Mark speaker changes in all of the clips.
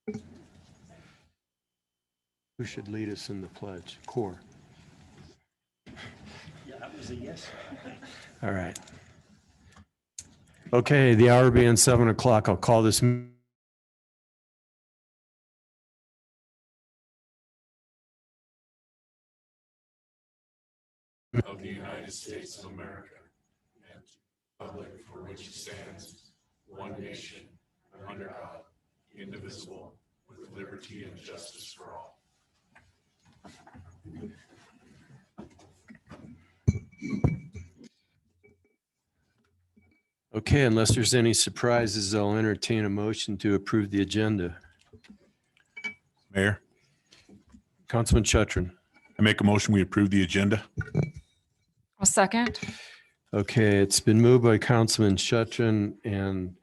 Speaker 1: Who should lead us in the pledge? Core.
Speaker 2: Yeah, that was a yes.
Speaker 1: All right. Okay, the hour being 7 o'clock, I'll call this
Speaker 3: of the United States of America and republic for which it stands, one nation, under God, indivisible, with liberty and justice for all.
Speaker 1: Okay, unless there's any surprises, I'll entertain a motion to approve the agenda.
Speaker 3: Mayor,
Speaker 1: Councilman Chutrin.
Speaker 3: I make a motion we approve the agenda.
Speaker 4: I'll second.
Speaker 1: Okay, it's been moved by Councilman Chutrin, and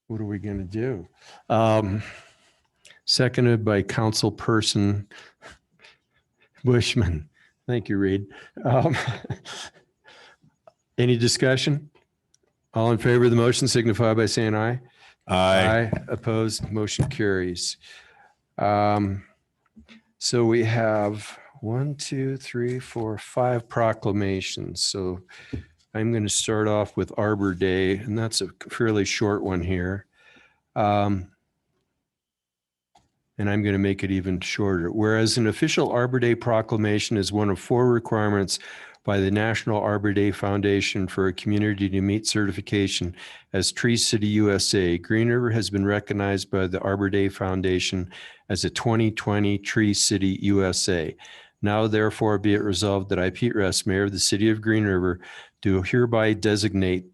Speaker 1: what are we going to do? Seconded by Councilperson Bushman. Thank you, Reed. Any discussion? All in favor of the motion signify by saying aye.
Speaker 3: Aye.
Speaker 1: Opposed, motion carries. So we have 1, 2, 3, 4, 5 proclamations. So I'm going to start off with Arbor Day, and that's a fairly short one here. And I'm going to make it even shorter. Whereas an official Arbor Day proclamation is one of 4 requirements by the National Arbor Day Foundation for a community to meet certification as Tree City USA. Green River has been recognized by the Arbor Day Foundation as a 2020 Tree City USA. Now therefore be it resolved that I, Pete Rest, Mayor of the City of Green River, do hereby designate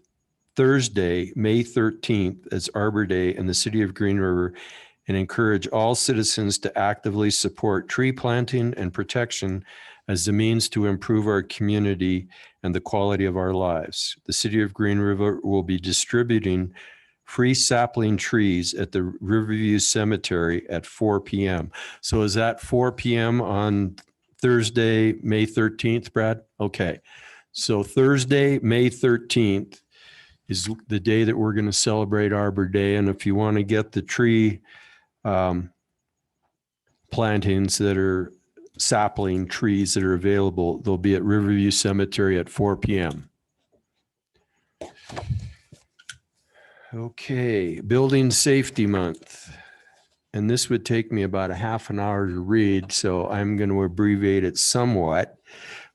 Speaker 1: Thursday, May 13th as Arbor Day in the City of Green River and encourage all citizens to actively support tree planting and protection as the means to improve our community and the quality of our lives. The City of Green River will be distributing free sapling trees at the Riverview Cemetery at 4 p.m. So is that 4 p.m. on Thursday, May 13th, Brad? Okay. So Thursday, May 13th is the day that we're going to celebrate Arbor Day. And if you want to get the tree plantings that are sapling trees that are available, they'll be at Riverview Cemetery at 4 p.m. Okay, Building Safety Month. And this would take me about a half an hour to read, so I'm going to abbreviate it somewhat.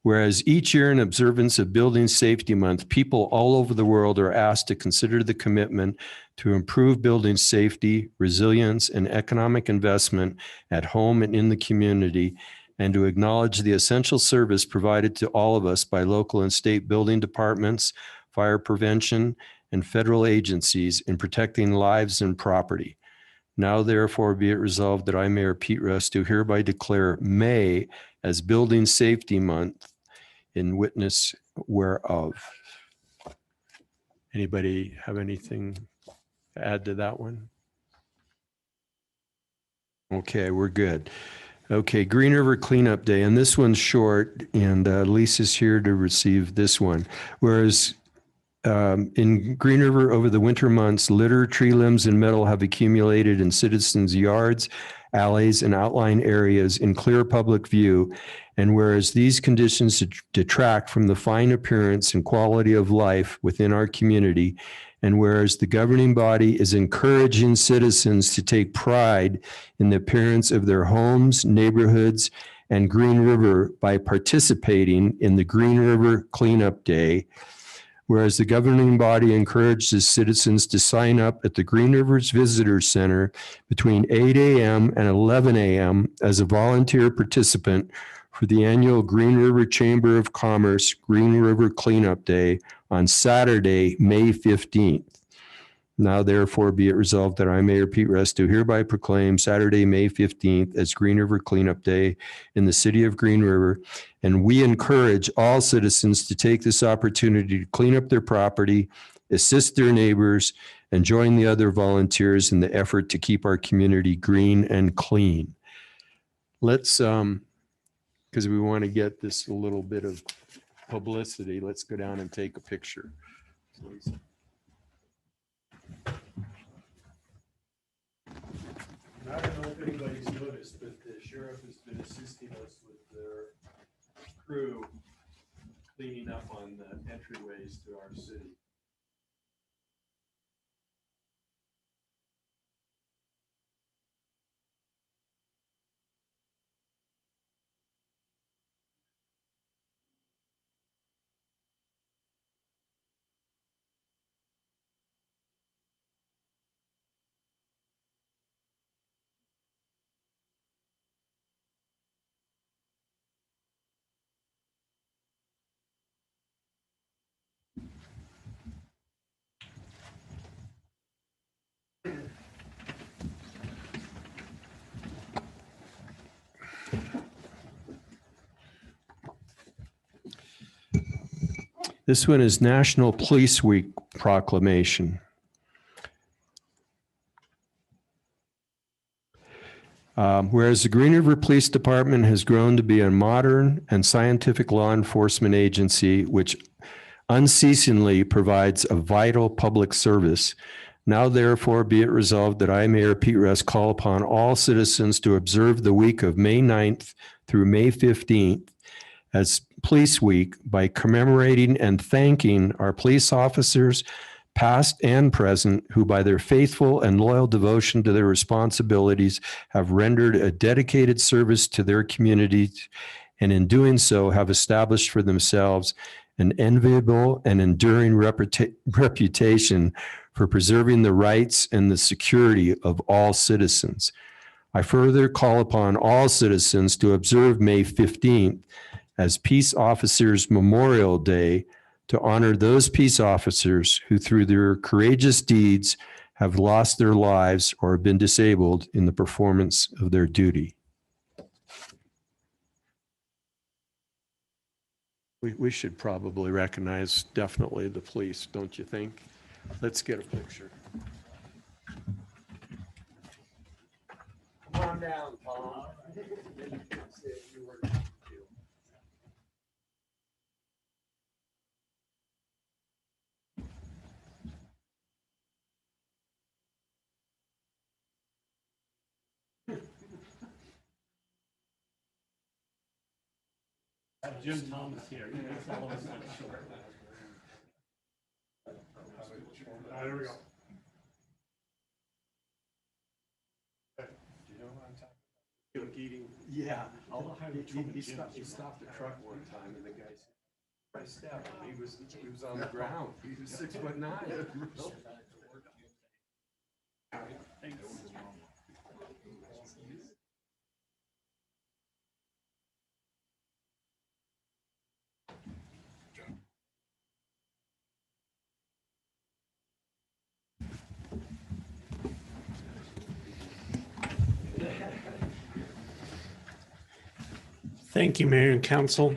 Speaker 1: Whereas each year in observance of Building Safety Month, people all over the world are asked to consider the commitment to improve building safety, resilience, and economic investment at home and in the community, and to acknowledge the essential service provided to all of us by local and state building departments, fire prevention, and federal agencies in protecting lives and property. Now therefore be it resolved that I, Mayor Pete Rest, do hereby declare May as Building Safety Month in witness whereof. Anybody have anything to add to that one? Okay, we're good. Okay, Green River Cleanup Day, and this one's short, and Lisa's here to receive this one. Whereas in Green River over the winter months, litter, tree limbs, and metal have accumulated in citizens' yards, alleys, and outlying areas in clear public view. And whereas these conditions detract from the fine appearance and quality of life within our community, and whereas the governing body is encouraging citizens to take pride in the appearance of their homes, neighborhoods, and Green River by participating in the Green River Cleanup Day, whereas the governing body encourages citizens to sign up at the Green Rivers Visitor Center between 8 a.m. and 11 a.m. as a volunteer participant for the annual Green River Chamber of Commerce Green River Cleanup Day on Saturday, May 15th. Now therefore be it resolved that I, Mayor Pete Rest, do hereby proclaim Saturday, May 15th as Green River Cleanup Day in the City of Green River. And we encourage all citizens to take this opportunity to clean up their property, assist their neighbors, and join the other volunteers in the effort to keep our community green and clean. Let's, because we want to get this a little bit of publicity, let's go down and take a picture, please. I don't know if anybody's noticed, but the sheriff has been assisting us with their crew cleaning up on the entryways to our city. This one is National Police Week proclamation. Whereas the Green River Police Department has grown to be a modern and scientific law enforcement agency which unceasingly provides a vital public service, now therefore be it resolved that I, Mayor Pete Rust, call upon all citizens to observe the week of May 9th through May 15th as Police Week by commemorating and thanking our police officers, past and present, who by their faithful and loyal devotion to their responsibilities have rendered a dedicated service to their communities, and in doing so have established for themselves an enviable and enduring reputation for preserving the rights and the security of all citizens. I further call upon all citizens to observe May 15th as Peace Officers Memorial Day to honor those peace officers who through their courageous deeds have lost their lives or been disabled in the performance of their duty. We should probably recognize definitely the police, don't you think? Let's get a picture. Come on down, Tom.
Speaker 2: Jim Thomas here. He makes all of us look short. There we go.
Speaker 1: Yeah, he stopped the truck one time and the guy said, "I stepped," and he was on the ground. He was 6'9".
Speaker 2: Thank you, Mayor and Council.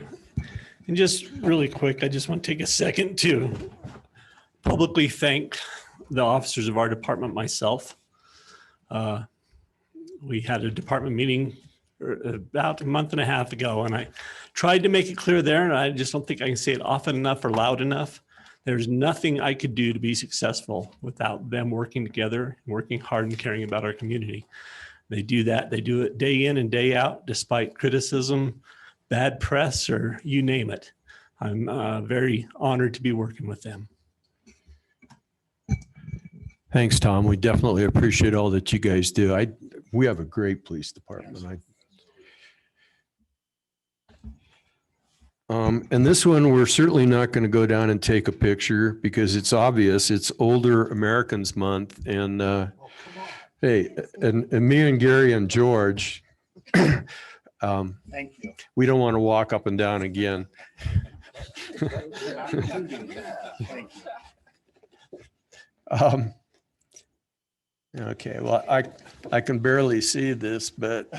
Speaker 2: And just really quick, I just want to take a second to publicly thank the officers of our department, myself. We had a department meeting about a month and a half ago, and I tried to make it clear there, and I just don't think I can say it often enough or loud enough. There's nothing I could do to be successful without them working together, working hard and caring about our community. They do that. They do it day in and day out, despite criticism, bad press, or you name it. I'm very honored to be working with them.
Speaker 1: Thanks, Tom. We definitely appreciate all that you guys do. We have a great police department. And this one, we're certainly not going to go down and take a picture because it's obvious. It's Older Americans Month. And hey, and me and Gary and George,
Speaker 5: Thank you.
Speaker 1: we don't want to walk up and down again.
Speaker 5: Thank you.
Speaker 1: Okay, well, I can barely see this, but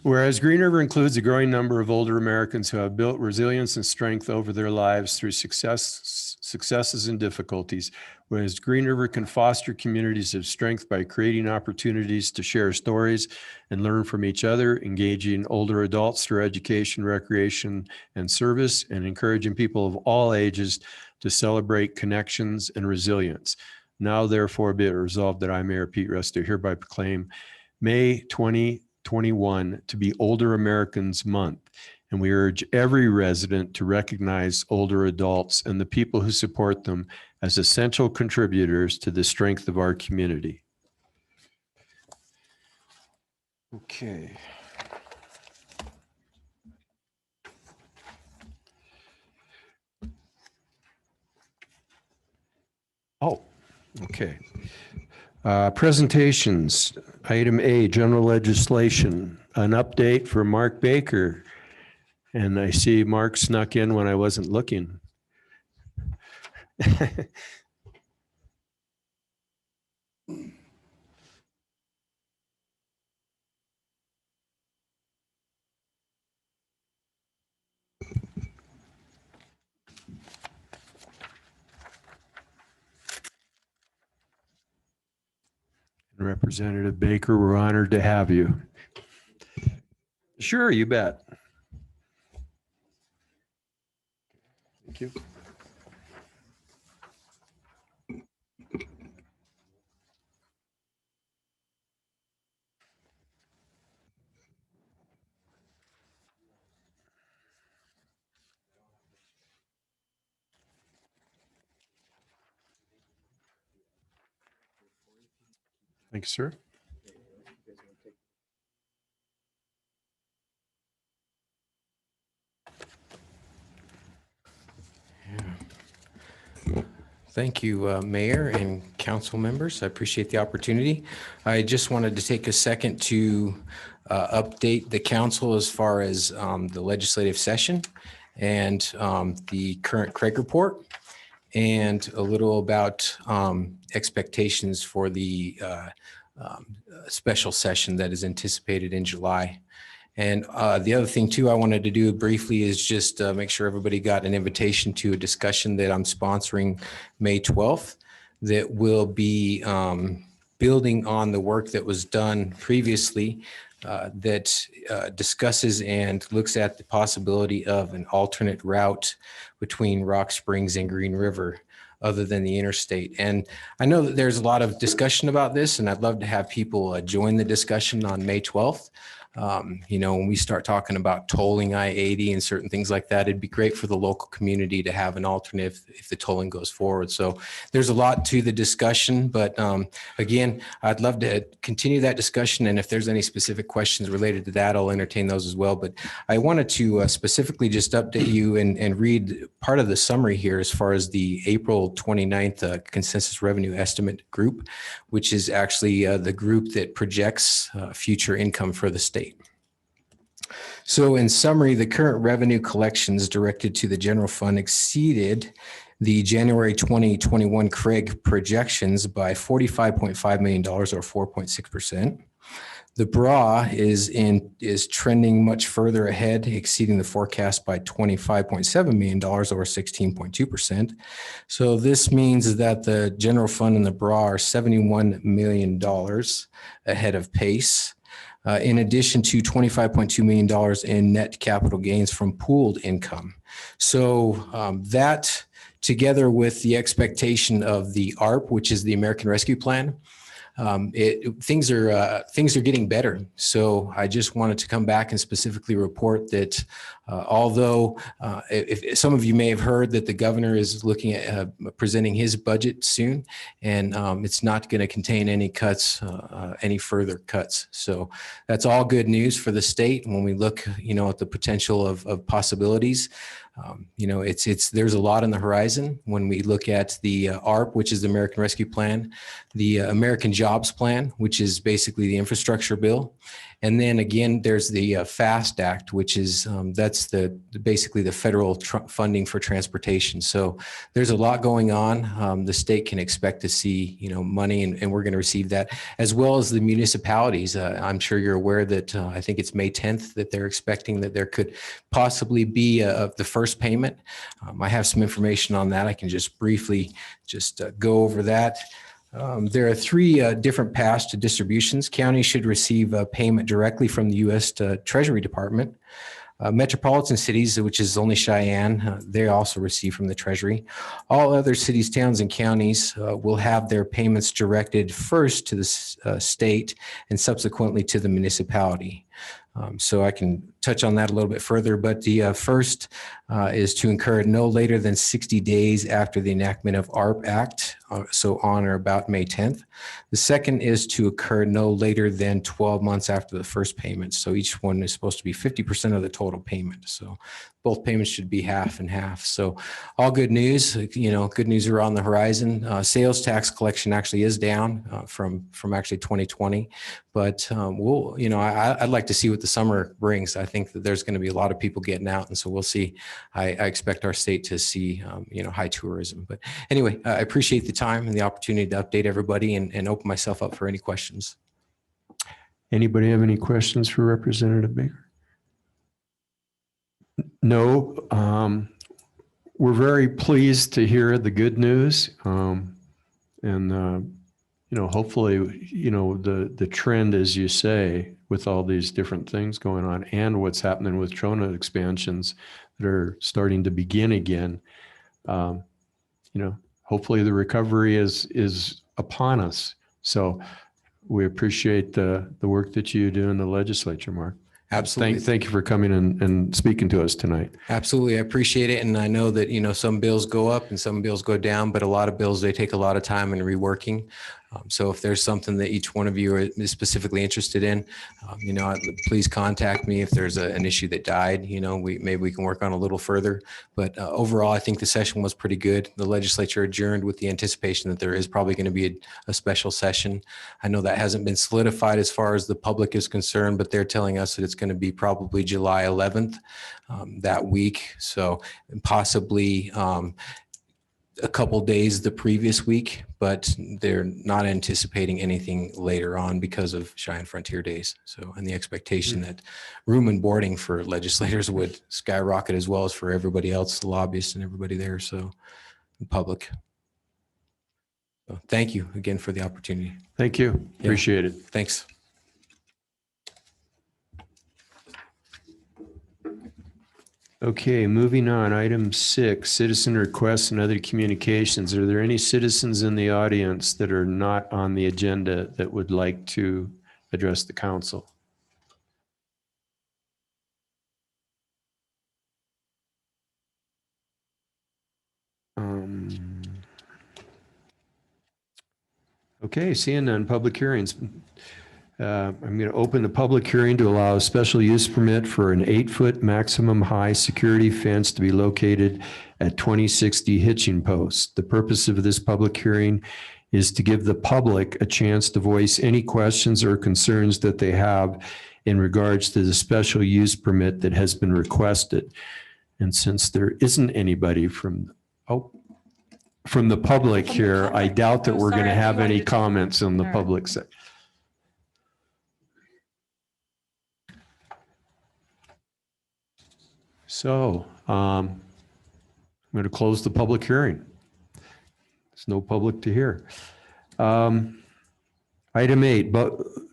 Speaker 1: whereas Green River includes a growing number of older Americans who have built resilience and strength over their lives through successes and difficulties, whereas Green River can foster communities of strength by creating opportunities to share stories and learn from each other, engaging older adults through education, recreation, and service, and encouraging people of all ages to celebrate connections and resilience. Now, therefore, be it resolved that I, Mayor Pete Rust, do hereby proclaim May 2021 to be Older Americans Month. And we urge every resident to recognize older adults and the people who support them as essential contributors to the strength of our community. Okay. Oh, okay. Presentations, item A, general legislation, an update for Mark Baker. And I see Mark snuck in when I wasn't looking. Representative Baker, we're honored to have you. Sure, you bet. Thank you. Thank you, sir.
Speaker 6: Thank you, Mayor and council members. I appreciate the opportunity. I just wanted to take a second to update the council as far as the legislative session and the current Craig report, and a little about expectations for the special session that is anticipated in July. And the other thing too I wanted to do briefly is just make sure everybody got an invitation to a discussion that I'm sponsoring May 12th that will be building on the work that was done previously that discusses and looks at the possibility of an alternate route between Rock Springs and Green River other than the interstate. And I know that there's a lot of discussion about this, and I'd love to have people join the discussion on May 12th. You know, when we start talking about tolling I-80 and certain things like that, it'd be great for the local community to have an alternate if the tolling goes forward. So there's a lot to the discussion, but again, I'd love to continue that discussion. And if there's any specific questions related to that, I'll entertain those as well. But I wanted to specifically just update you and read part of the summary here as far as the April 29th consensus revenue estimate group, which is actually the group that projects future income for the state. So in summary, the current revenue collections directed to the general fund exceeded the January 2021 Craig projections by $45.5 million or 4.6%. The BRA is trending much further ahead, exceeding the forecast by $25.7 million or 16.2%. So this means that the general fund and the BRA are $71 million ahead of pace. In addition to $25.2 million in net capital gains from pooled income. So that together with the expectation of the ARP, which is the American Rescue Plan, things are getting better. So I just wanted to come back and specifically report that although if some of you may have heard that the governor is looking at presenting his budget soon, and it's not going to contain any cuts, any further cuts. So that's all good news for the state. When we look, you know, at the potential of possibilities, you know, there's a lot on the horizon. When we look at the ARP, which is the American Rescue Plan, the American Jobs Plan, which is basically the infrastructure bill. And then again, there's the FAST Act, which is that's basically the federal funding for transportation. So there's a lot going on. The state can expect to see, you know, money, and we're going to receive that, as well as the municipalities. I'm sure you're aware that I think it's May 10th that they're expecting that there could possibly be the first payment. I have some information on that. I can just briefly go over that. There are three different paths to distributions. Counties should receive a payment directly from the U.S. Treasury Department. Metropolitan cities, which is only Cheyenne, they also receive from the Treasury. All other cities, towns, and counties will have their payments directed first to the state and subsequently to the municipality. So I can touch on that a little bit further, but the first is to incur no later than 60 days after the enactment of ARP Act, so on or about May 10th. The second is to occur no later than 12 months after the first payment. So each one is supposed to be 50% of the total payment. So both payments should be half and half. So all good news, good news are on the horizon. Sales tax collection actually is down from actually 2020, but I'd like to see what the summer brings. I think that there's going to be a lot of people getting out, and so we'll see. I expect our state to see, high tourism. But anyway, I appreciate the time and the opportunity to update everybody and open myself up for any questions.
Speaker 1: Anybody have any questions for Representative Baker? No. We're very pleased to hear the good news. Hopefully, the trend, as you say, with all these different things going on and what's happening with Trona expansions that are starting to begin again, hopefully the recovery is upon us. So we appreciate the work that you do in the legislature, Mark.
Speaker 6: Absolutely.
Speaker 1: Thank you for coming and speaking to us tonight.
Speaker 6: Absolutely. I appreciate it. And I know that, some bills go up and some bills go down, but a lot of bills, they take a lot of time in reworking. So if there's something that each one of you is specifically interested in, please contact me. If there's an issue that died, maybe we can work on a little further. But overall, I think the session was pretty good. The legislature adjourned with the anticipation that there is probably going to be a special session. I know that hasn't been solidified as far as the public is concerned, but they're telling us that it's going to be probably July 11th that week. So possibly a couple days the previous week, but they're not anticipating anything later on because of Cheyenne Frontier Days. So, and the expectation that room and boarding for legislators would skyrocket as well as for everybody else, the lobbyists and everybody there. So, the public. So thank you again for the opportunity.
Speaker 1: Thank you. Appreciate it.
Speaker 6: Thanks.
Speaker 1: Okay, moving on. Item 6, citizen requests and other communications. Are there any citizens in the audience that are not on the agenda that would like to address the council? Okay, seeing none, public hearings. I'm going to open the public hearing to allow a special use permit for an 8-foot maximum height security fence to be located at 2060 Hitching Post. The purpose of this public hearing is to give the public a chance to voice any questions or concerns that they have in regards to the special use permit that has been requested. And since there isn't anybody from the public here, I doubt that we're going to have any comments on the public side. So I'm going to close the public hearing. There's no public to hear. Item 8,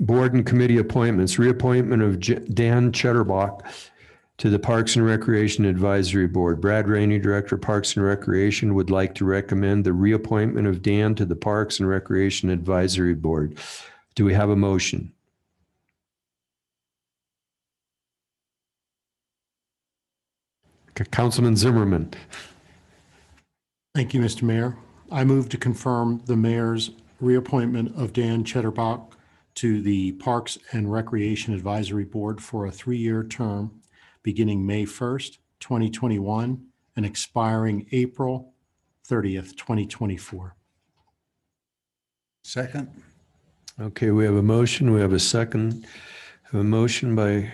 Speaker 1: board and committee appointments. Reappointment of Dan Chetterbach to the Parks and Recreation Advisory Board. Brad Rainey, Director of Parks and Recreation, would like to recommend the reappointment of Dan to the Parks and Recreation Advisory Board. Do we have a motion? Councilman Zimmerman.
Speaker 7: Thank you, Mr. Mayor. I move to confirm the mayor's reappointment of Dan Chetterbach to the Parks and Recreation Advisory Board for a 3-year term beginning May 1st, 2021 and expiring April 30th, 2024.
Speaker 5: Second.
Speaker 1: Okay, we have a motion. We have a second. A motion by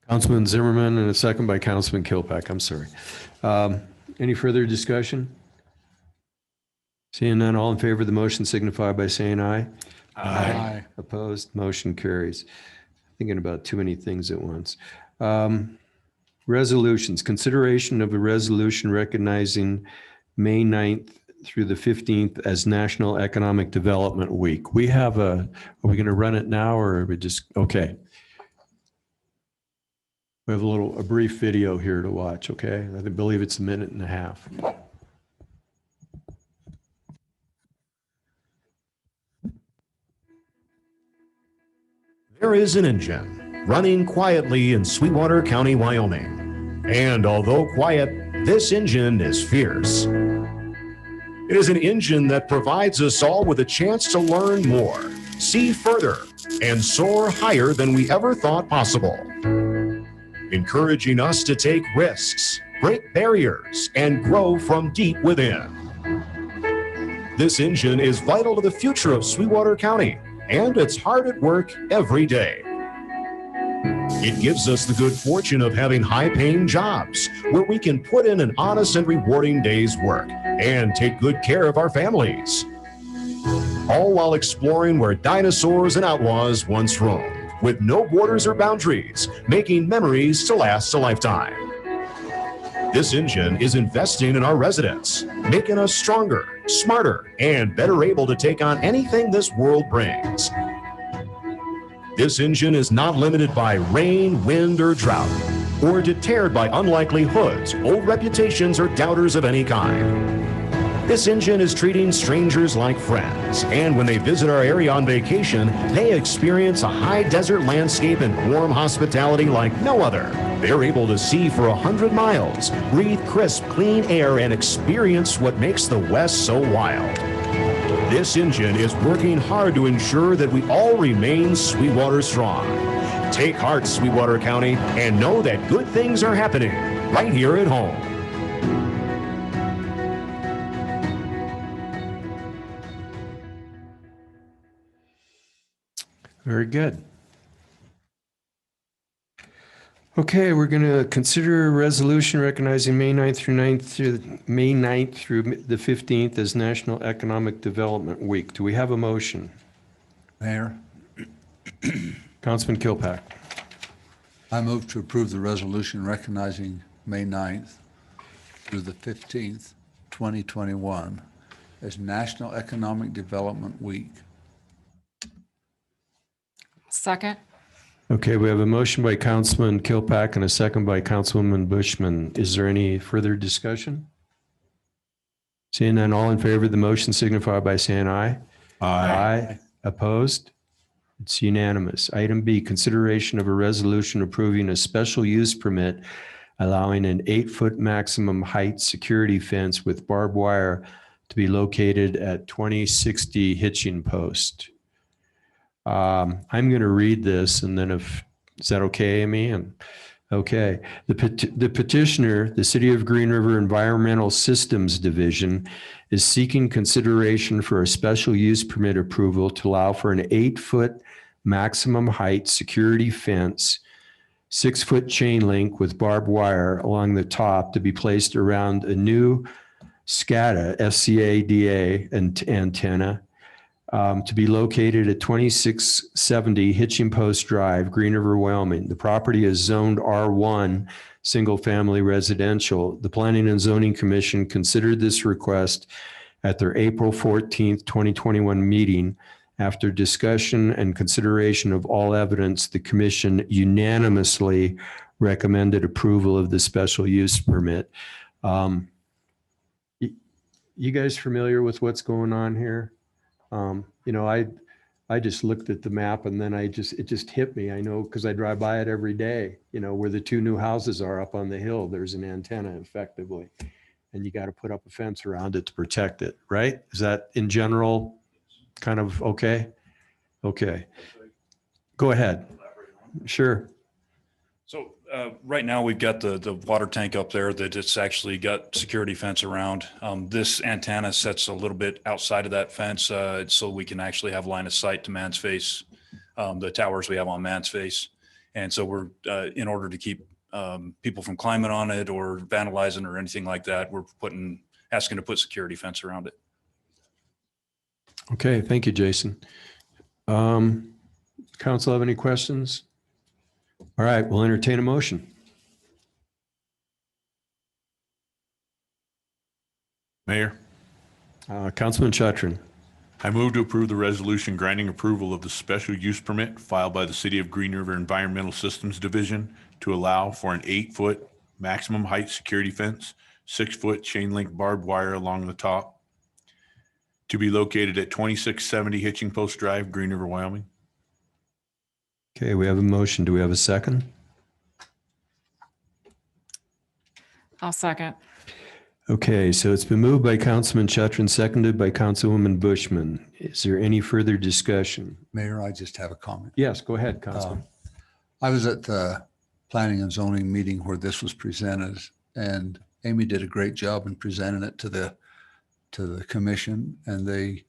Speaker 1: Councilman Zimmerman and a second by Councilman Kilpack. I'm sorry. Any further discussion? Seeing none, all in favor of the motion signify by saying aye.
Speaker 7: Aye.
Speaker 1: Opposed, motion carries. Thinking about too many things at once. Resolutions, consideration of a resolution recognizing May 9th through the 15th as National Economic Development Week. We have are we going to run it now or are we just, okay. We have a brief video here to watch, okay? I believe it's a minute and a half.
Speaker 8: There is an engine running quietly in Sweetwater County, Wyoming. And although quiet, this engine is fierce. It is an engine that provides us all with a chance to learn more, see further, and soar higher than we ever thought possible. Encouraging us to take risks, break barriers, and grow from deep within. This engine is vital to the future of Sweetwater County, and it's hard at work every day. It gives us the good fortune of having high-paying jobs where we can put in an honest and rewarding day's work and take good care of our families. All while exploring where dinosaurs and outlaws once roamed, with no borders or boundaries, making memories to last a lifetime. This engine is investing in our residents, making us stronger, smarter, and better able to take on anything this world brings. This engine is not limited by rain, wind, or drought, or deterred by unlikely hoods, old reputations, or doubters of any kind. This engine is treating strangers like friends, and when they visit our area on vacation, they experience a high desert landscape and warm hospitality like no other. They're able to see for 100 miles, breathe crisp, clean air, and experience what makes the West so wild. This engine is working hard to ensure that we all remain Sweetwater strong. Take heart, Sweetwater County, and know that good things are happening right here at home.
Speaker 1: Very good. Okay, we're going to consider a resolution recognizing May 9th through the 15th as National Economic Development Week. Do we have a motion?
Speaker 9: Mayor,
Speaker 1: Councilman Kilpack.
Speaker 9: I move to approve the resolution recognizing May 9th through the 15th, 2021 as National Economic Development Week.
Speaker 4: Second.
Speaker 1: Okay, we have a motion by Councilman Kilpack and a second by Councilwoman Bushman. Is there any further discussion? Seeing none, all in favor of the motion signify by saying aye. Aye. Opposed? It's unanimous. Item B, consideration of a resolution approving a special use permit allowing an 8-foot maximum height security fence with barbed wire to be located at 2060 Hitching Post. I'm going to read this and then is that okay, Amy? And okay. The petitioner, the City of Green River Environmental Systems Division, is seeking consideration for a special use permit approval to allow for an 8-foot maximum height security fence, 6-foot chain link with barbed wire along the top to be placed around a new SCADA, SCADA antenna, to be located at 2670 Hitching Post Drive, Green River, Wyoming. The property is zoned R1, single family residential. The Planning and Zoning Commission considered this request at their April 14th, 2021 meeting. After discussion and consideration of all evidence, the commission unanimously recommended approval of the special use permit. You guys familiar with what's going on here? I just looked at the map and then it just hit me. I know because I drive by it every day, where the two new houses are up on the hill, there's an antenna effectively, and you got to put up a fence around it to protect it, right? Is that in general kind of okay? Okay. Go ahead. Sure.
Speaker 10: So right now we've got the water tank up there that it's actually got security fence around. This antenna sets a little bit outside of that fence so we can actually have line of sight to Man's Face, the towers we have on Man's Face. And so we're, in order to keep people from climbing on it or vandalizing or anything like that, we're asking to put security fence around it.
Speaker 1: Okay, thank you, Jason. Council have any questions? All right, we'll entertain a motion.
Speaker 3: Mayor,
Speaker 1: Councilman Chatrin.
Speaker 3: I move to approve the resolution granting approval of the special use permit filed by the City of Green River Environmental Systems Division to allow for an 8-foot maximum height security fence, 6-foot chain link barbed wire along the top, to be located at 2670 Hitching Post Drive, Green River, Wyoming.
Speaker 1: Okay, we have a motion. Do we have a second?
Speaker 4: I'll second.
Speaker 1: Okay, so it's been moved by Councilman Chatrin, seconded by Councilwoman Bushman. Is there any further discussion?
Speaker 9: Mayor, I just have a comment.
Speaker 1: Yes, go ahead, Councilman.
Speaker 9: I was at the planning and zoning meeting where this was presented, and Amy did a great job in presenting it to the commission, and they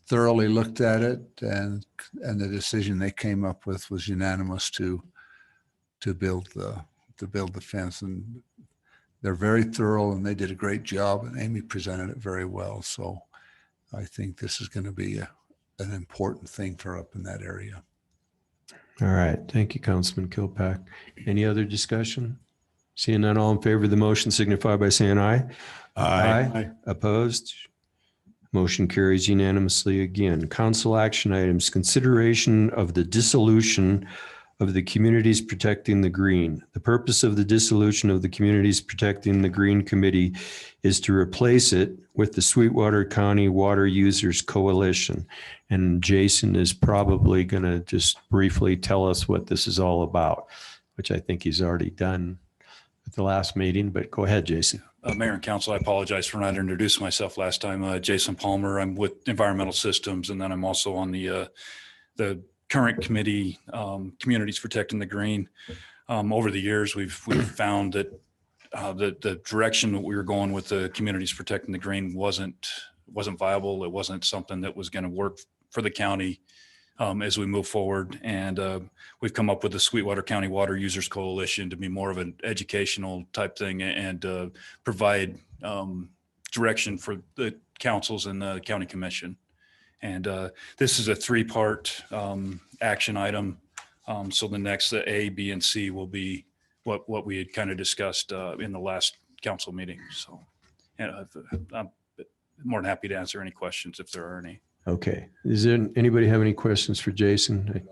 Speaker 9: thoroughly looked at it, and the decision they came up with was unanimous to build the fence. And they're very thorough, and they did a great job, and Amy presented it very well. So I think this is going to be an important thing for up in that area.
Speaker 1: All right, thank you, Councilman Kilpack. Any other discussion? Seeing none, all in favor of the motion signify by saying aye.
Speaker 7: Aye.
Speaker 1: Opposed? Motion carries unanimously again. Council action items, consideration of the dissolution of the Communities Protecting the Green. The purpose of the dissolution of the Communities Protecting the Green Committee is to replace it with the Sweetwater County Water Users Coalition. And Jason is probably going to just briefly tell us what this is all about, which I think he's already done at the last meeting, but go ahead, Jason.
Speaker 10: Mayor and council, I apologize for not introducing myself last time. Jason Palmer, I'm with Environmental Systems, and then I'm also on the current committee, Communities Protecting the Green. Over the years, we've found that the direction that we were going with the Communities Protecting the Green wasn't viable. It wasn't something that was going to work for the county as we move forward. And we've come up with the Sweetwater County Water Users Coalition to be more of an educational type thing and provide direction for the councils and the county commission. And this is a 3-part action item. So the next, the A, B, and C will be what we had kind of discussed in the last council meeting. So, and I'm more than happy to answer any questions if there are any.
Speaker 1: Okay. Is there anybody have any questions for Jason?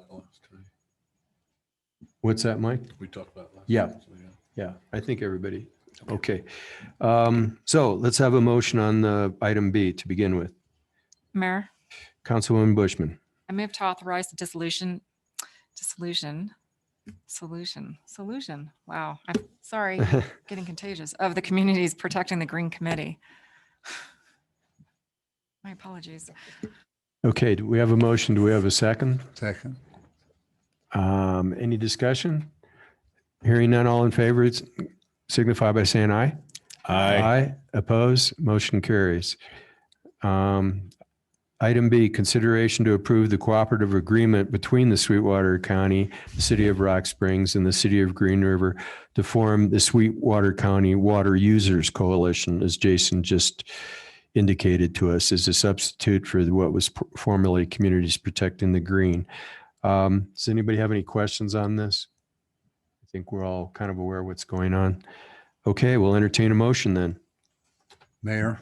Speaker 1: What's that, Mike?
Speaker 3: We talked about last.
Speaker 1: Yeah. Yeah, I think everybody. Okay. So let's have a motion on the item B to begin with.
Speaker 4: Mayor,
Speaker 1: Councilwoman Bushman.
Speaker 4: I move to authorize the dissolution. Wow. I'm sorry, getting contagious of the Communities Protecting the Green Committee. My apologies.
Speaker 1: Okay, do we have a motion? Do we have a second?
Speaker 9: Second.
Speaker 1: Any discussion? Hearing none, all in favor, signify by saying aye. Aye. Opposed? Motion carries. Item B, consideration to approve the cooperative agreement between the Sweetwater County, the City of Rock Springs, and the City of Green River to form the Sweetwater County Water Users Coalition, as Jason just indicated to us, as a substitute for what was formerly Communities Protecting the Green. Does anybody have any questions on this? I think we're all kind of aware of what's going on. Okay, we'll entertain a motion then.
Speaker 9: Mayor,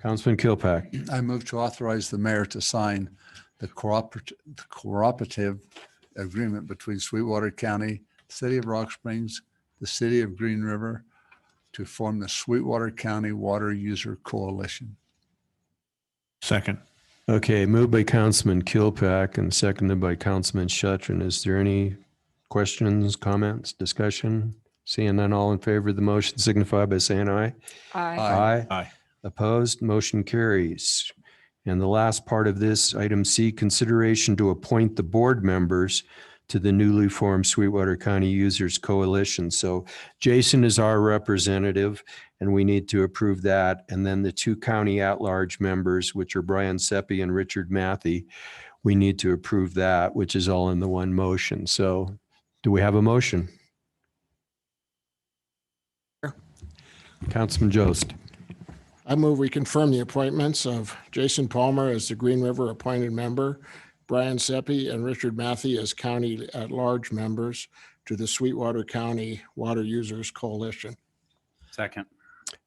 Speaker 1: Councilman Kilpack.
Speaker 9: I move to authorize the mayor to sign the cooperative agreement between Sweetwater County, City of Rock Springs, the City of Green River to form the Sweetwater County Water User Coalition.
Speaker 3: Second.
Speaker 1: Okay, moved by Councilman Kilpack and seconded by Councilman Chatrin. Is there any questions, comments, discussion? Seeing none, all in favor of the motion signify by saying aye.
Speaker 4: Aye.
Speaker 3: Aye.
Speaker 1: Opposed, motion carries. And the last part of this, item C, consideration to appoint the board members to the newly formed Sweetwater County Users Coalition. So Jason is our representative, and we need to approve that. And then the 2 county at-large members, which are Brian Seppi and Richard Matthey, we need to approve that, which is all in the one motion. So do we have a motion? Councilman Jost.
Speaker 11: I move we confirm the appointments of Jason Palmer as the Green River appointed member, Brian Seppi and Richard Matthey as county at-large members to the Sweetwater County Water Users Coalition.
Speaker 10: Second.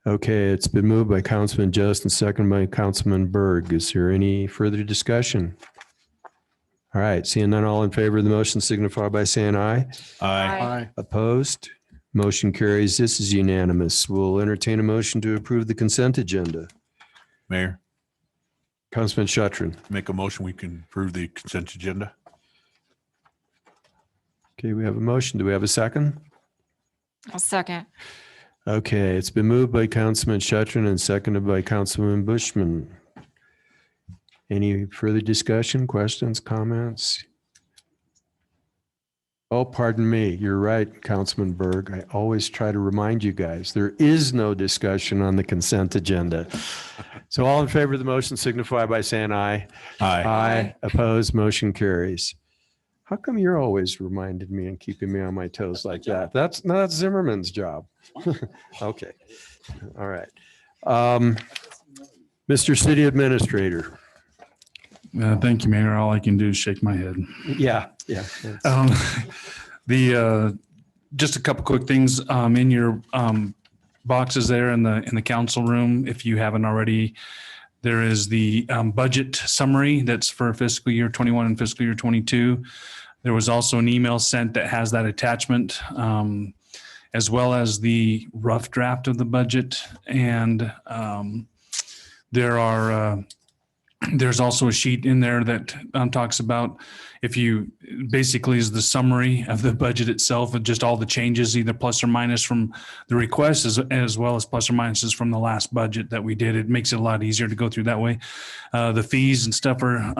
Speaker 1: Okay, it's been moved by Councilman Just and seconded by Councilman Berg. Is there any further discussion? All right, seeing none, all in favor of the motion signify by saying aye.
Speaker 7: Aye.
Speaker 1: Opposed? Motion carries. This is unanimous. We'll entertain a motion to approve the consent agenda.
Speaker 3: Mayor,
Speaker 1: Councilman Shuttron.
Speaker 3: make a motion, we can approve the consent agenda.
Speaker 1: Okay, we have a motion. Do we have a second?
Speaker 4: I'll second.
Speaker 1: Okay, it's been moved by Councilman Shuttron and seconded by Councilman Bushman. Any further discussion, questions, comments? Oh, pardon me. You're right, Councilman Berg. I always try to remind you guys, there is no discussion on the consent agenda. So all in favor of the motion signify by saying aye.
Speaker 3: Aye.
Speaker 1: Aye. Opposed, motion carries. How come you're always reminding me and keeping me on my toes like that? That's Zimmerman's job. Okay. All right. Mr. City Administrator.
Speaker 12: Thank you, Mayor. All I can do is shake my head.
Speaker 1: Yeah.
Speaker 12: Just a couple quick things in your boxes there in the council room. If you haven't already, there is the budget summary that's for fiscal year 21 and fiscal year 22. There was also an email sent that has that attachment, as well as the rough draft of the budget. And there's also a sheet in there that talks about, if you basically is the summary of the budget itself and just all the changes, either plus or minus from the request as well as plus or minuses from the last budget that we did. It makes it a lot easier to go through that way. The fees and stuff are,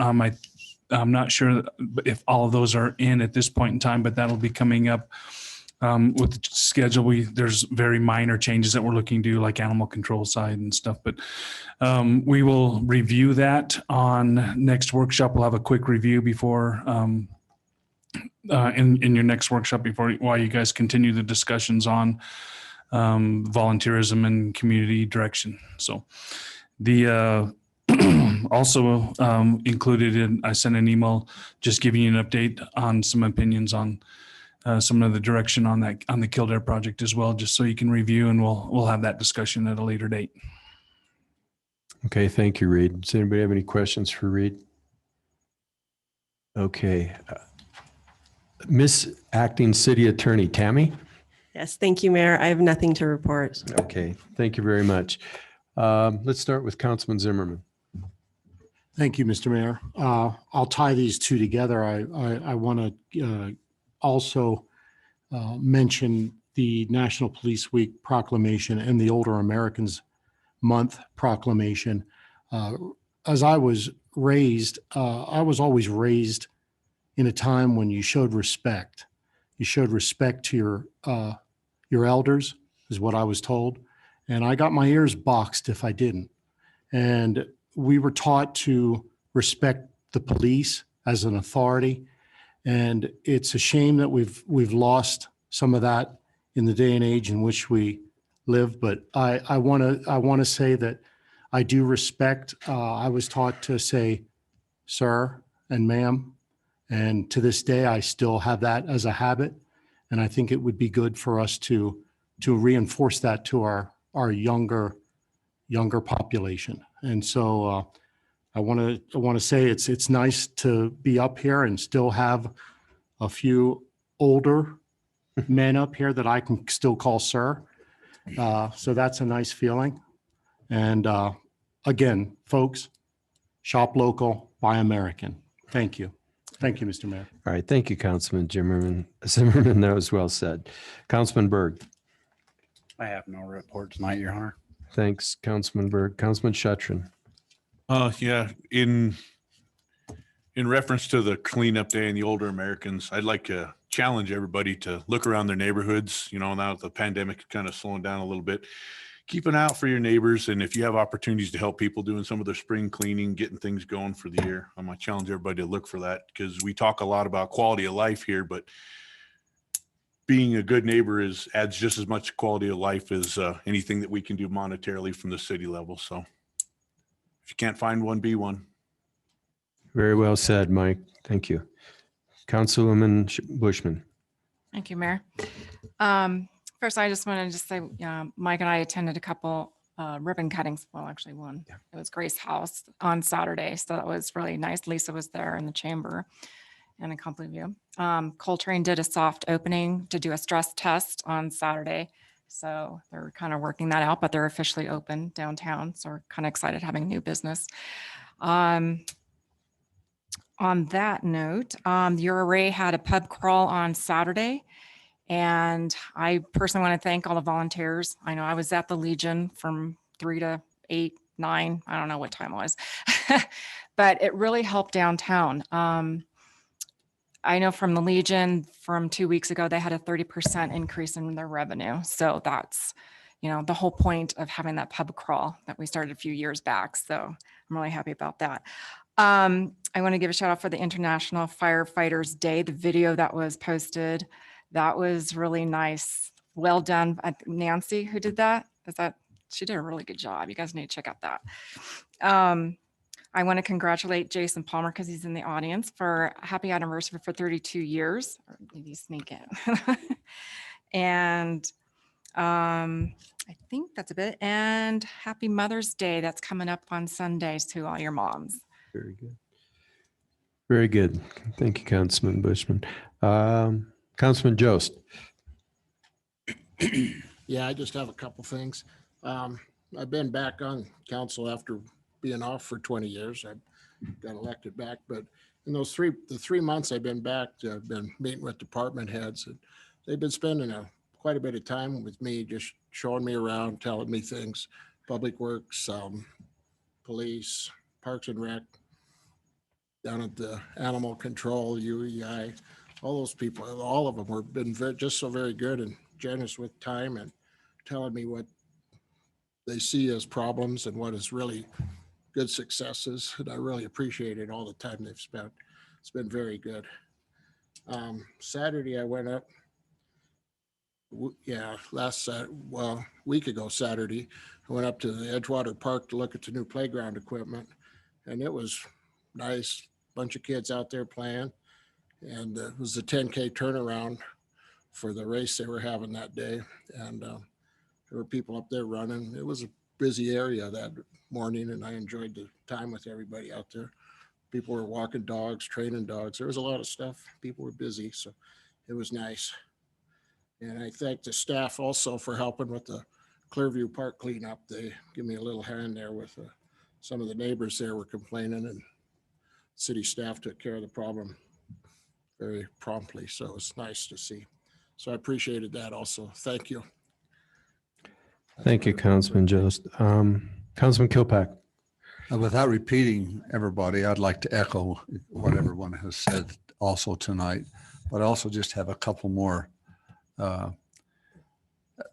Speaker 12: I'm not sure if all of those are in at this point in time, but that'll be coming up. With the schedule, there's very minor changes that we're looking to do, like animal control side and stuff. But we will review that on next workshop. We'll have a quick review before in your next workshop while you guys continue the discussions on volunteerism and community direction. So the also included in, I sent an email just giving you an update on some opinions on some of the direction on the Kildare project as well, just so you can review, and we'll have that discussion at a later date.
Speaker 1: Okay, thank you, Reed. Does anybody have any questions for Reed? Okay. Miss Acting City Attorney Tammy?
Speaker 13: Yes, thank you, Mayor. I have nothing to report.
Speaker 1: Okay, thank you very much. Let's start with Councilman Zimmerman.
Speaker 7: Thank you, Mr. Mayor. I'll tie these two together. I want to also mention the National Police Week proclamation and the Older Americans Month proclamation. As I was raised, I was always raised in a time when you showed respect. You showed respect to your elders, is what I was told. And I got my ears boxed if I didn't. And we were taught to respect the police as an authority. And it's a shame that we've lost some of that in the day and age in which we live. But I want to say that I do respect. I was taught to say sir and ma'am, and to this day I still have that as a habit. And I think it would be good for us to reinforce that to our younger population. And so I want to say it's nice to be up here and still have a few older men up here that I can still call sir. So that's a nice feeling. And again, folks, shop local, buy American. Thank you. Thank you, Mr. Mayor.
Speaker 1: All right, thank you, Councilman Zimmerman. That was well said. Councilman Berg.
Speaker 5: I have no report tonight, Your Honor.
Speaker 1: Thanks, Councilman Berg. Councilman Shuttron.
Speaker 3: Yeah, in reference to the cleanup day and the older Americans, I'd like to challenge everybody to look around their neighborhoods. You know, now the pandemic is kind of slowing down a little bit. Keep an eye out for your neighbors. And if you have opportunities to help people doing some of their spring cleaning, getting things going for the year, I'm going to challenge everybody to look for that, because we talk a lot about quality of life here, but being a good neighbor adds just as much quality of life as anything that we can do monetarily from the city level. So if you can't find one, be one.
Speaker 1: Very well said, Mike. Thank you. Councilwoman Bushman.
Speaker 4: Thank you, Mayor. First, I just wanted to say, Mike and I attended a couple ribbon cuttings. Well, actually one. It was Grace House on Saturday. So that was really nice. Lisa was there in the chamber and a couple of you. Coltrane did a soft opening to do a stress test on Saturday. So they're kind of working that out, but they're officially open downtown. So we're kind of excited having new business. On that note, your array had a pub crawl on Saturday. And I personally want to thank all the volunteers. I know I was at the Legion from 3 to 8, 9. I don't know what time it was, but it really helped downtown. I know from the Legion from 2 weeks ago, they had a 30% increase in their revenue. So that's, the whole point of having that pub crawl that we started a few years back. So I'm really happy about that. I want to give a shout out for the International Firefighters Day, the video that was posted. That was really nice. Well done. Nancy, who did that? She did a really good job. You guys need to check out that. I want to congratulate Jason Palmer because he's in the audience for a happy anniversary for 32 years. Or maybe sneak in. And I think that's a bit. And happy Mother's Day. That's coming up on Sundays to all your moms.
Speaker 1: Very good. Very good. Thank you, Councilman Bushman. Councilman Jost.
Speaker 11: Yeah, I just have a couple things. I've been back on council after being off for 20 years. I got elected back, but in the 3 months I've been back, I've been meeting with department heads, and they've been spending quite a bit of time with me, just showing me around, telling me things, Public Works, police, Parks and Rec, down at the Animal Control, UEI, all those people, all of them have been just so very good and generous with time and telling me what they see as problems and what is really good successes. And I really appreciated all the time they've spent. It's been very good. Saturday, I went up, week ago Saturday, I went up to the Edgewater Park to look at the new playground equipment, and it was nice. Bunch of kids out there playing. And it was a 10K turnaround for the race they were having that day. And there were people up there running. It was a busy area that morning, and I enjoyed the time with everybody out there. People were walking dogs, training dogs. There was a lot of stuff. People were busy, so it was nice. And I thank the staff also for helping with the Clearview Park cleanup. They give me a little hand there with some of the neighbors there were complaining, and city staff took care of the problem very promptly. So it was nice to see. So I appreciated that also. Thank you.
Speaker 1: Thank you, Councilman Jost. Councilman Kilpack.
Speaker 9: Without repeating everybody, I'd like to echo what everyone has said also tonight, but I also just have a couple more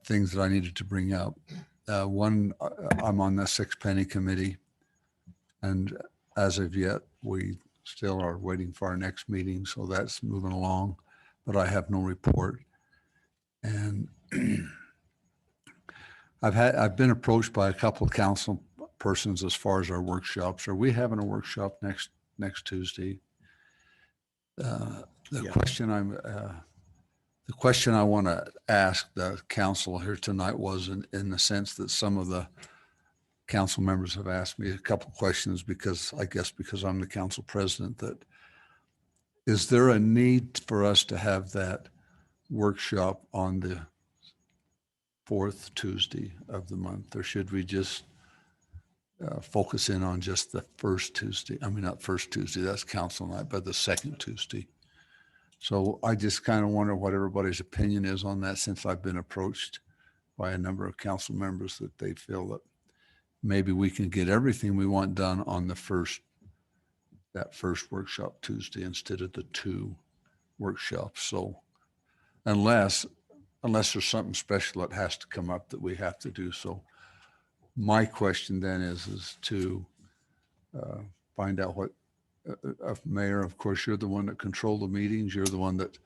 Speaker 9: things that I needed to bring up. One, I'm on the Sixpenny Committee, and as of yet, we still are waiting for our next meeting, so that's moving along, but I have no report. And I've been approached by a couple of council persons as far as our workshops. Are we having a workshop next Tuesday? The question I want to ask the council here tonight was in the sense that some of the council members have asked me a couple of questions because I'm the council president, that is there a need for us to have that workshop on the fourth Tuesday of the month, or should we just focus in on just the first Tuesday? I mean, not first Tuesday, that's council night, but the second Tuesday. So I just kind of wonder what everybody's opinion is on that, since I've been approached by a number of council members that they feel that maybe we can get everything we want done on that first workshop Tuesday instead of the two workshops. So unless there's something special that has to come up that we have to do. So my question then is to find out what, Mayor, of course, you're the one that control the meetings. You're the one that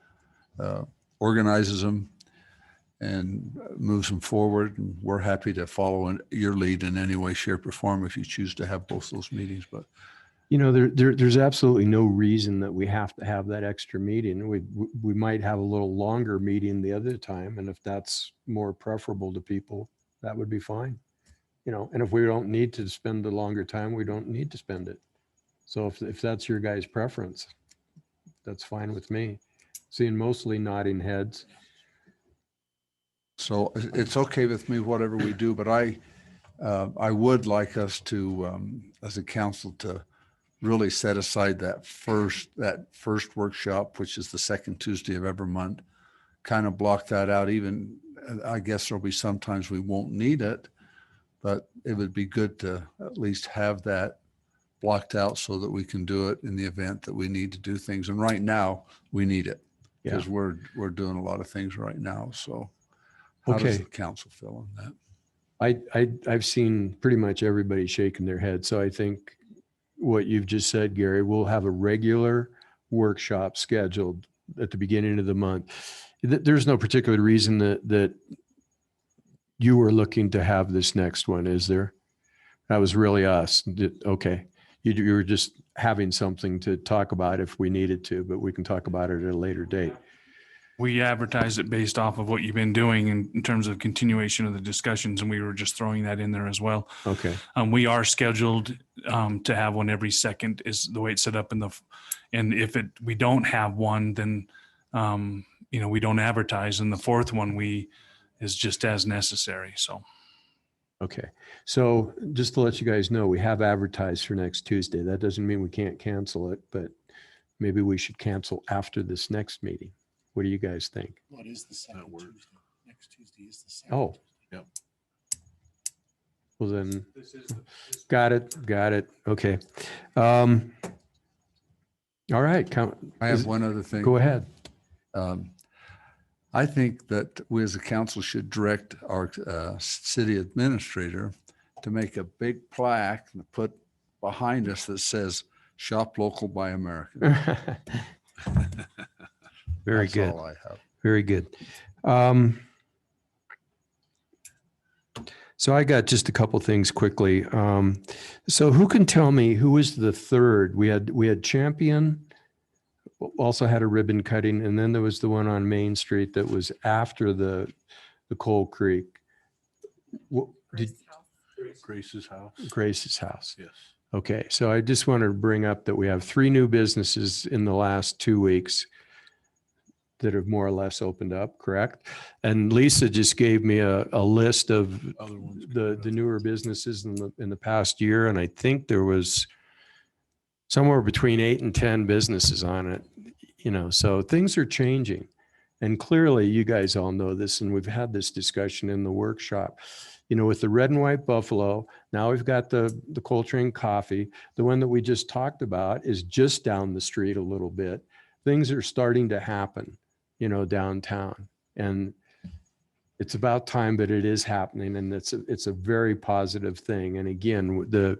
Speaker 9: organizes them and moves them forward. And we're happy to follow your lead in any way, shape, or form if you choose to have both those meetings. But
Speaker 1: You know, there's absolutely no reason that we have to have that extra meeting. We might have a little longer meeting the other time, and if that's more preferable to people, that would be fine. You know, and if we don't need to spend the longer time, we don't need to spend it. So if that's your guys' preference, that's fine with me. Seeing mostly nodding heads.
Speaker 9: So it's okay with me, whatever we do, but I would like us to, as a council, to really set aside that first workshop, which is the second Tuesday of every month, kind of block that out. Even, I guess there'll be sometimes we won't need it, but it would be good to at least have that blocked out so that we can do it in the event that we need to do things. And right now we need it because we're doing a lot of things right now. So how does
Speaker 1: Okay.
Speaker 9: the council feel on that?
Speaker 1: I've seen pretty much everybody shaking their head. So I think what you've just said, Gary, we'll have a regular workshop scheduled at the beginning of the month. There's no particular reason that you were looking to have this next one, is there? That was really us. Okay. You were just having something to talk about if we needed to, but we can talk about it at a later date.
Speaker 12: We advertised it based off of what you've been doing in terms of continuation of the discussions, and we were just throwing that in there as well.
Speaker 1: Okay.
Speaker 12: We are scheduled to have one every second is the way it's set up and if we don't have one, then we don't advertise. And the fourth one is just as necessary. So.
Speaker 1: Okay. So just to let you guys know, we have advertised for next Tuesday. That doesn't mean we can't cancel it, but maybe we should cancel after this next meeting. What do you guys think?
Speaker 7: What is the second Tuesday? Next Tuesday is the second.
Speaker 1: Oh.
Speaker 7: Yep.
Speaker 1: Well then, got it. Okay. All right.
Speaker 9: I have one other thing.
Speaker 1: Go ahead.
Speaker 9: I think that we as a council should direct our city administrator to make a big plaque and put behind us that says "Shop Local, Buy American."
Speaker 1: Very
Speaker 9: That's
Speaker 1: good.
Speaker 9: all I have.
Speaker 1: Very good. So I got just a couple things quickly. So who can tell me who was the third? We had Champion, also had a ribbon cutting, and then there was the one on Main Street that was after the Coal Creek.
Speaker 7: Grace's house.
Speaker 1: Grace's house.
Speaker 7: Yes.
Speaker 1: Okay, so I just wanted to bring up that we have 3 new businesses in the last 2 weeks that have more or less opened up, correct? And Lisa just gave me a list of the newer businesses in the past year, and I think there was somewhere between 8 and 10 businesses on it, so things are changing. And clearly you guys all know this, and we've had this discussion in the workshop, with the Red and White Buffalo. Now we've got the Coltrane Coffee. The one that we just talked about is just down the street a little bit. Things are starting to happen, downtown, and it's about time, but it is happening, and it's a very positive thing. And again, the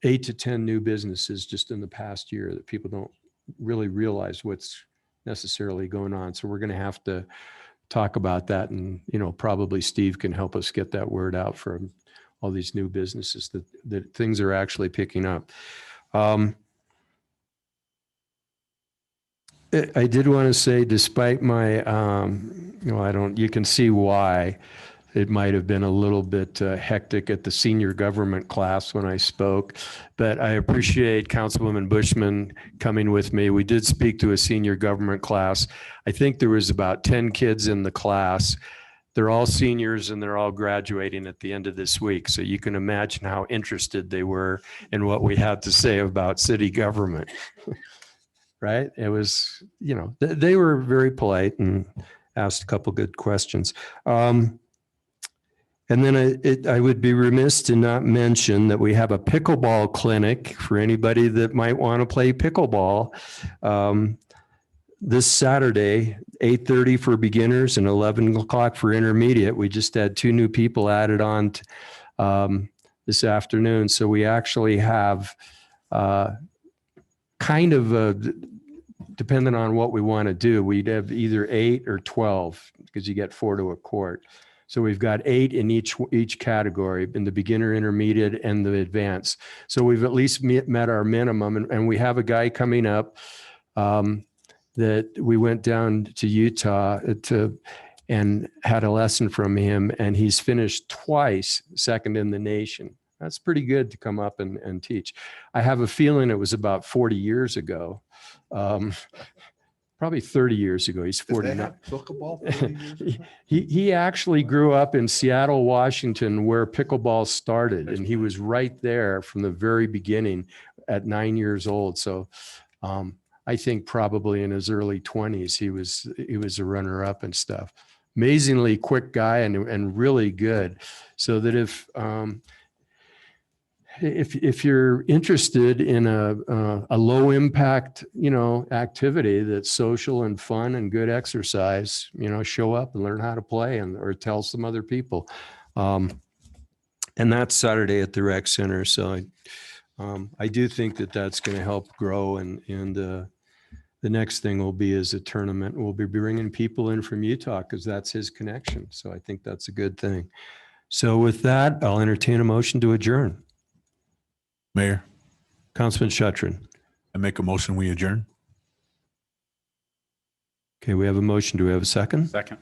Speaker 1: 8 to 10 new businesses just in the past year that people don't really realize what's necessarily going on. So we're going to have to talk about that, and probably Steve can help us get that word out for all these new businesses that things are actually picking up. I did want to say, despite my, you can see why it might have been a little bit hectic at the senior government class when I spoke, but I appreciate Councilwoman Bushman coming with me. We did speak to a senior government class. I think there was about 10 kids in the class. They're all seniors and they're all graduating at the end of this week. So you can imagine how interested they were in what we had to say about city government. Right? It was, they were very polite and asked a couple good questions. And then I would be remiss to not mention that we have a pickleball clinic for anybody that might want to play pickleball. This Saturday, 8:30 for beginners and 11 o'clock for intermediate. We just had 2 new people added on this afternoon. So we actually have kind of depending on what we want to do, we'd have either 8 or 12 because you get 4 to a court. So we've got 8 in each category, in the beginner, intermediate, and the advanced. So we've at least met our minimum, and we have a guy coming up that we went down to Utah and had a lesson from him, and he's finished twice second in the nation. That's pretty good to come up and teach. I have a feeling it was about 40 years ago. Probably 30 years ago. He's 49. He actually grew up in Seattle, Washington, where pickleball started, and he was right there from the very beginning at 9 years old. So I think probably in his early 20s, he was a runner-up and stuff. Amazingly quick guy and really good. So that if you're interested in a low impact, activity that's social and fun and good exercise, show up and learn how to play or tell some other people. And that's Saturday at the rec center. So I do think that that's going to help grow. And the next thing will be is a tournament. We'll be bringing people in from Utah because that's his connection. So I think that's a good thing. So with that, I'll entertain a motion to adjourn.
Speaker 3: Mayor,
Speaker 1: Councilman Shuttrin.
Speaker 3: I make a motion, we adjourn.
Speaker 1: Okay, we have a motion. Do we have a second?
Speaker 5: Second.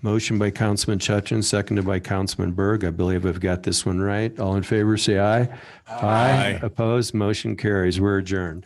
Speaker 1: Motion by Councilman Shuttrin, seconded by Councilman Berg. I believe I've got this one right. All in favor, say aye. Aye. Opposed, motion carries. We're adjourned.